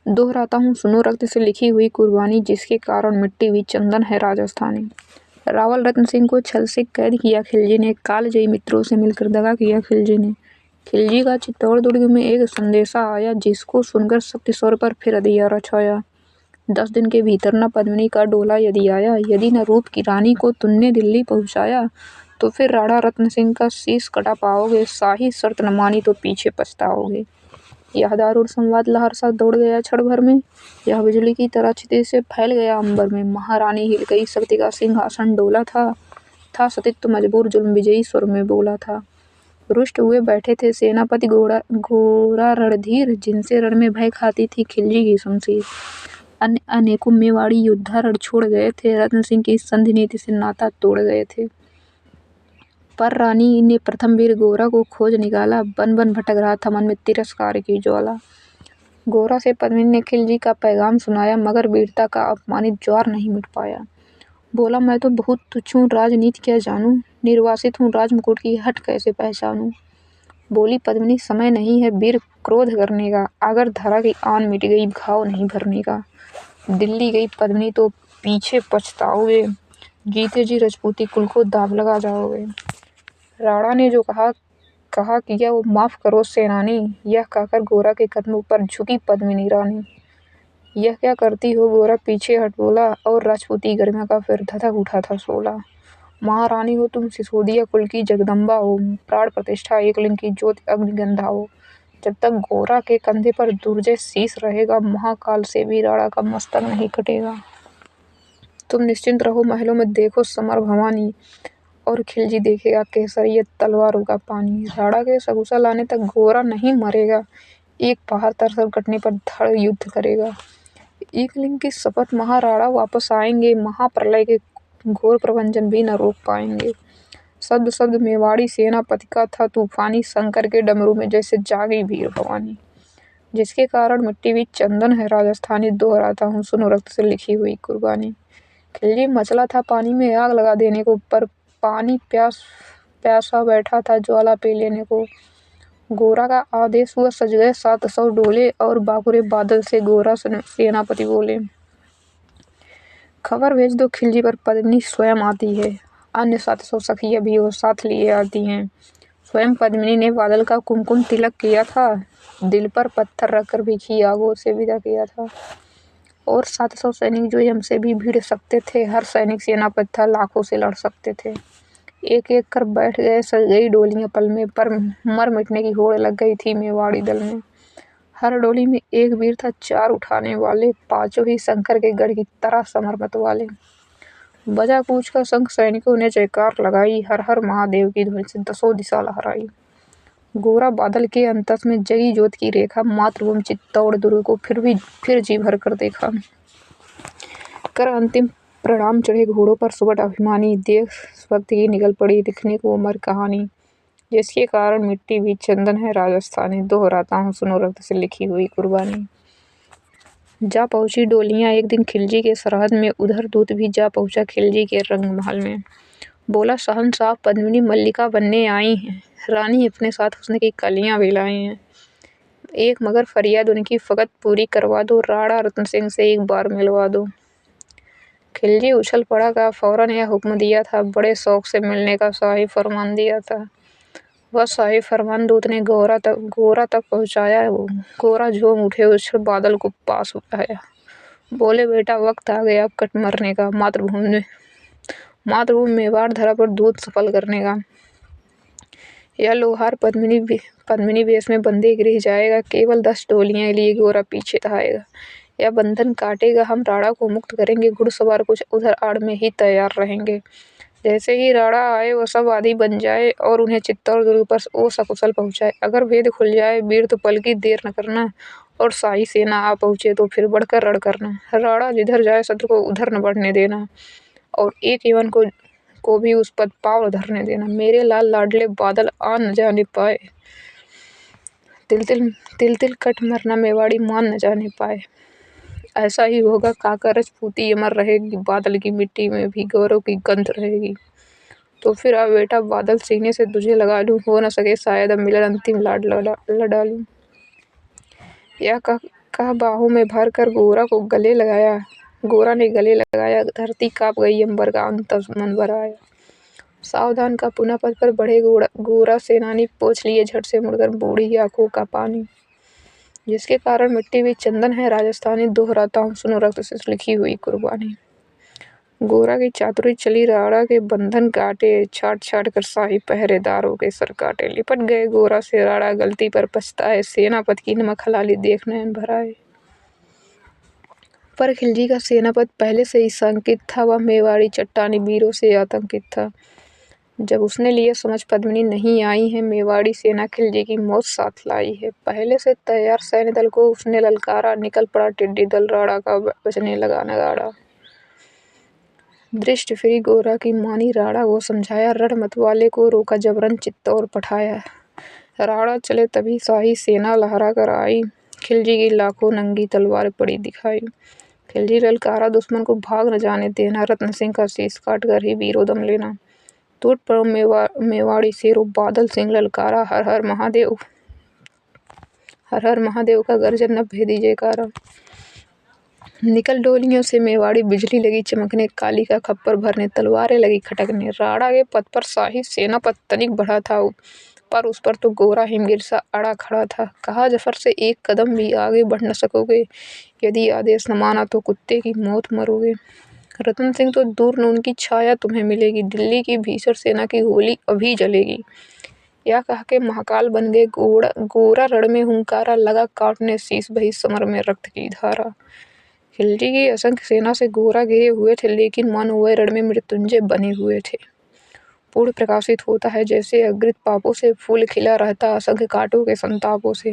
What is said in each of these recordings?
दोहराता हूँ सुनो रक्त से लिखी हुई कुर्बानी, जिसके कारण मिट्टी भी चंदन है राजस्थानी। रावल रत्न सिंह को छल से कैद किया खिलजी ने, कालजयी मित्रों से मिलकर दगा किया खिलजी ने। खिलजी का चित्तौड़ दुर्ग में एक संदेशा आया, जिसको सुनकर शक्ति स्वर पर फिर अंधियारा छाया। 10 दिन के भीतर न पद्मिनी का डोला यदि आया, यदि न रूप की रानी को तुमने दिल्ली पहुंचाया, तो फिर राणा रत्न सिंह का शीश कटा पाओगे, शाही शर्त न मानी तो पीछे पछताओगे। यह दारुण संवाद लहर सा दौड़ गया क्षण भर में, यह बिजली की तरह क्षितिज से फैल गया अंबर में। महारानी हिल गई, शक्ति का सिंहासन डोला था सतीत्व मजबूर, जुल्म विजयी स्वर में बोला था। रुष्ट हुए बैठे थे सेनापति घोड़ा रणधीर, जिनसे रण में भय खाती थी खिलजी की शमशीर। अन्य अनेकों मेवाड़ी योद्धा रण छोड़ गए थे, रत्न सिंह की संधि नीति से नाता तोड़ गए थे। पर रानी ने प्रथम वीर गोरा को खोज निकाला, बन बन भटक रहा था मन में तिरस्कार की ज्वाला। गोरा से पद्मिनी ने खिलजी का पैगाम सुनाया, मगर वीरता का अपमानित ज्वार नहीं मिट पाया। बोला, मैं तो बहुत तुच्छ हूँ, राजनीति क्या जानूं, निर्वासित हूँ, राजमुकुट की हट कैसे पहचानूं। बोली पद्मिनी, समय नहीं है वीर क्रोध करने का, अगर धरा की आन मिट गई घाव नहीं भरने का। दिल्ली गई पद्मिनी तो पीछे पछताओगे, जीते जी राजपूती कुल को दाव लगा जाओगे। राणा ने जो कहा किया वो माफ करो सेनानी, यह कहकर गोरा के कदमों पर झुकी पद्मिनी रानी। यह क्या करती हो गोरा पीछे हट बोला, और राजपूती गरिमा का फिर धधक उठा था शोला। महारानी हो तुम, सिसोदिया कुल की जगदम्बा हो, प्राण प्रतिष्ठा एकलिंग की ज्योति अग्निगंधा हो। जब तक गोरा के कंधे पर दुर्जय शीश रहेगा, महाकाल से भी राणा का मस्तक नहीं कटेगा। तुम निश्चिंत रहो महलों में देखो समर भवानी, और खिलजी देखेगा केसरिया तलवारों का पानी। राणा के सकुशल आने तक गोरा नहीं मरेगा, एक पहाड़ तरसर कटने पर धड़ युद्ध करेगा। एकलिंग की शपथ, महाराणा वापस आएंगे, महाप्रलय के घोर प्रभंजन भी न रोक पाएंगे। शब्द शब्द मेवाड़ी सेनापति का था तूफानी, शंकर के डमरू में जैसे जागी वीर भवानी, जिसके कारण मिट्टी भी चंदन है राजस्थानी। दोहराता हूँ सुनो रक्त से लिखी हुई कुर्बानी। खिलजी मचला था पानी में आग लगा देने को, पर पानी प्यासा बैठा था ज्वाला पे लेने को। गोरा का आदेश हुआ, सज गए 700 डोले, और बाकुरे बादल से गोरा सेनापति बोले, खबर भेज दो खिलजी पर पद्मिनी स्वयं आती है, अन्य 700 सखिया भी वो साथ लिए आती हैं। स्वयं पद्मिनी ने बादल का कुमकुम तिलक किया था, दिल पर पत्थर रखकर भी घी आगों से विदा किया था। और 700 सैनिक जो यम से भी भिड़ सकते थे, हर सैनिक सेनापति था, लाखों से लड़ सकते थे। एक एक कर बैठ गए, सज गई डोलियां पल में, पर मर मिटने की होड़ लग गई थी मेवाड़ी दल में। हर डोली में एक वीर था, 4 उठाने वाले, पांचों ही शंकर के गढ़ की तरह समर्पण वाले। बजा कूच का शंख, सैनिकों ने जयकार लगाई, हर हर महादेव की ध्वनि से 10 दिशा लहराई। गोरा बादल के अंतस में जगी ज्योत की रेखा, मातृभूमि चित्तौड़ दुर्ग को फिर जी भर कर देखा। कर अंतिम प्रणाम चढ़े घोड़ों पर सुबह अभिमानी, देशभक्ति की निकल पड़ी लिखने को अमर कहानी, जिसके कारण मिट्टी भी चंदन है राजस्थानी। दोहराता हूँ सुनो रक्त से लिखी हुई कुर्बानी। जा पहुंची डोलियां एक दिन खिलजी के सरहद में, उधर दूत भी जा पहुंचा खिलजी के रंग महल में। बोला, शहंशाह पद्मिनी मल्लिका बनने आई हैं, रानी अपने साथ हुस्न की कलियां भी लाई हैं। एक मगर फरियाद उनकी फकत पूरी करवा दो, राणा रत्न सिंह से एक बार मिलवा दो। खिलजी उछल पड़ा का फौरन यह हुक्म दिया था, बड़े शौक से मिलने का शाही फरमान दिया था। वह शाही फरमान दूत ने गोरा तक पहुंचाया। गोरा झूम उठे, उछल बादल को पास उठाया। बोले, बेटा वक्त आ गया अब कट मरने का, मातृभूमि मेवाड़ धरा पर दूत सफल करने का। यह लोहार पद्मिनी वेश में बंदे गृह जाएगा, केवल 10 डोलियां लिए गोरा पीछे धाएगा। यह बंधन काटेगा, हम राणा को मुक्त करेंगे, घुड़सवार कुछ उधर आड़ में ही तैयार रहेंगे। जैसे ही राणा आए वो सब आदि बन जाए, और उन्हें चित्तौड़ दुर्ग पर वो सकुशल पहुंचाए। अगर भेद खुल जाए वीर तो पल की देर न करना, और शाही सेना आ पहुंचे तो फिर बढ़कर रण करना। राणा जिधर जाए शत्रु को उधर न बढ़ने देना, और एक यवन को भी उस पद पाँव न धरने देना। मेरे लाल लाडले बादल आ न जाने पाए, तिल तिल कट मरना मेवाड़ी मान न जाने पाए। ऐसा ही होगा काका राजपूती अमर रहेगी, बादल की मिट्टी में भी गौरव की गंध रहेगी। तो फिर अब बेटा बादल सीने से तुझे लगा लूं, हो न सके शायद अब मिलन अंतिम लाड लड़ा लूं। का बाहों में भर कर गोरा को गले लगाया। गोरा ने गले लगाया, धरती काँप गई, अंबर का अंत मन भर आया। सावधान का पुनः पथ पर बढ़े गोरा सेनानी, पोंछ लिए झट से मुड़कर बूढ़ी आंखों का पानी। जिसके कारण मिट्टी भी चंदन है राजस्थानी, दोहराता हूँ सुनो रक्त से लिखी हुई कुर्बानी। गोरा की चातुरी चली, राड़ा के बंधन काटे, छाट छाट कर शाही पहरेदारों के सर काटे। लिपट गए गोरा से राड़ा, गलती पर पछताए, सेनापत की नमक हलाली देख नयन भराए। पर खिलजी का सेनापत पहले से ही संकित था, वह मेवाड़ी चट्टानी वीरों से आतंकित था। जब उसने लिए समझ पद्मिनी नहीं आई है, मेवाड़ी सेना खिलजी की मौत साथ लाई है। पहले से तैयार सैन्य दल को उसने ललकारा, निकल पड़ा टिड्डी दल, राड़ा का बजने लगा नगाड़ा। दृष्टि फिरी गोरा की मानी, राड़ा को समझाया, रण मतवाले को रोका जबरन चित्तौड़ पठाया। राड़ा चले तभी शाही सेना लहरा कर आई, खिलजी की लाखों नंगी तलवार पड़ी दिखाई। खिलजी ललकारा दुश्मन को भाग न जाने देना, रत्न सिंह का शीश काट कर ही वीरोदम लेना। टूट पड़ो मेवाड़ी शेरों, बादल सिंह ललकारा, हर हर महादेव, हर हर महादेव का गर्जन न भेदी जयकारा। निकल डोलियों से मेवाड़ी, बिजली लगी चमकने, काली का खप्पर भरने, तलवारें लगी खटकने। राड़ा के पथ पर शाही सेनापत तनिक बढ़ा था, पर उस पर तो गोरा हिमगिर सा अड़ा खड़ा था। कहा जफर से, एक कदम भी आगे बढ़ न सकोगे, यदि आदेश न माना तो कुत्ते की मौत मरोगे। रतन सिंह तो दूर न उनकी छाया तुम्हें मिलेगी, दिल्ली की भीषण सेना की होली अभी जलेगी। या कह के महाकाल बन गए गोरा, रण में हुंकारा, लगा काटने शीश, बही समर में रक्त की धारा। खिलजी की असंख्य सेना से गोरा घिरे हुए थे, लेकिन मानो वह रण में मृत्युंजय बने हुए थे। पूर्ण प्रकाशित होता है जैसे अग्रित पापों से, फूल खिला रहता असंख्य कांटों के संतापों से।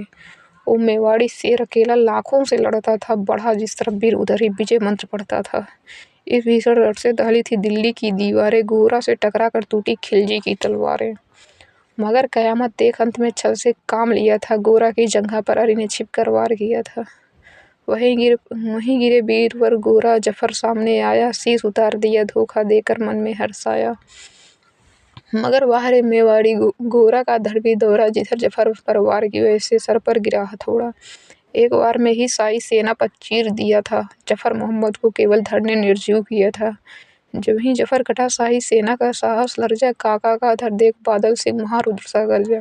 वो मेवाड़ी शेर अकेला लाखों से लड़ता था, बढ़ा जिस तरफ वीर उधर ही विजय मंत्र पढ़ता था। इस भीषण रण से दहली थी दिल्ली की दीवारें, गोरा से टकरा कर टूटी खिलजी की तलवारें। मगर कयामत देख अंत में छल से काम लिया था, गोरा की जंघा पर अरी ने छिप कर वार किया था। वहीं गिरे वीरवर गोरा, जफर सामने आया, शीश उतार दिया धोखा देकर मन में हर्षाया। मगर बाहरे मेवाड़ी गोरा का धड़ भी दौड़ा, जिधर जफर पर वार की वैसे सर पर गिरा हथौड़ा। एक बार में ही शाही सेना पर चीर दिया था, जफर मोहम्मद को केवल धड़ ने निर्जीव किया था। जब ही जफर कटा शाही सेना का साहस लर्जा, काका का धड़ देख बादल सिंह महारुद्र सा गर्जा।